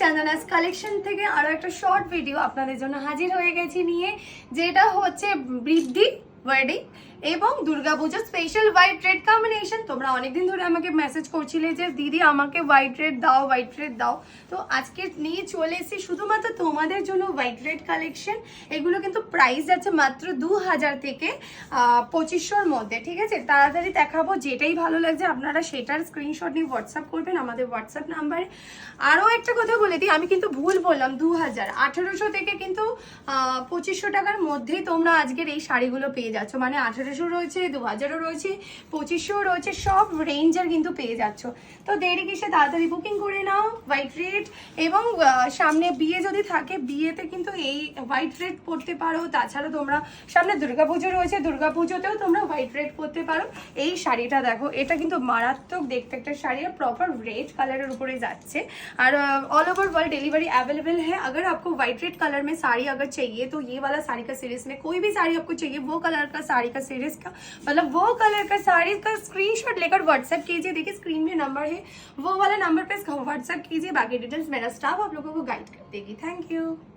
চন্দনাস collection থেকে আরো একটা শর্ট ভিডিও আপনাদের জন্য হাজির হয়ে গেছি নিয়ে, যেটা হচ্ছে বৃদ্ধি ওয়েডিং এবং Durga Puja special white red combination. তোমরা অনেকদিন ধরে আমাকে মেসেজ করছিলে যে দিদি আমাকে হোয়াইট রেড দাও, হোয়াইট রেড দাও। তো আজকে নিয়ে চলে এসেছি শুধুমাত্র তোমাদের জন্য হোয়াইট রেড কালেকশন। এগুলো কিন্তু প্রাইস যাচ্ছে মাত্র 2000 থেকে 2500-র মধ্যে। ঠিক আছে, তাড়াতাড়ি দেখাবো, যেটাই ভালো লাগছে আপনারা সেটার স্ক্রিনশট নিয়ে হোয়াটসঅ্যাপ করবেন আমাদের হোয়াটসঅ্যাপ নাম্বারে। আরও একটা কথা বলে দিই, আমি কিন্তু ভুল বললাম, 2000 1800 থেকে কিন্তু 2500 টাকার মধ্যেই তোমরা আজকের এই শাড়িগুলো পেয়ে যাচ্ছ। মানে 1800 রয়েছে, 2000ও রয়েছে, 2500 রয়েছে, সব রেঞ্জের কিন্তু পেয়ে যাচ্ছ। তো দেরি কিসে, তাড়াতাড়ি বুকিং করে নাও হোয়াইট রেড। এবং সামনে বিয়ে যদি থাকে, বিয়েতে কিন্তু এই হোয়াইট রেড পরতে পারো। তাছাড়া তোমরা সামনে দুর্গাপুজো রয়েছে, দুর্গাপুজোতেও তোমরা হোয়াইট রেড পরতে পারো। এই শাড়িটা দেখো, এটা কিন্তু মারাত্মক দেখতে একটা শাড়ি, আর প্রপার রেড কালারের উপরে যাচ্ছে। और all over world delivery available है। अगर आपको व्हाइट रेड कलर में साड़ी अगर चाहिए तो ये वाला साड़ी का सीरीज में कोई भी साड़ी आपको चाहिए, वो कलर का साड़ी का सीरीज का मतलब वो कलर का साड़ी का स्क्रीनशॉट लेकर व्हाट्सएप कीजिए। देखिए स्क्रीन में नंबर है, वो वाला नंबर पे व्हाट्सएप कीजिए। बाकी डिटेल्स मेरा स्टाफ आप लोगों को गाइड कर देगी। Thank you.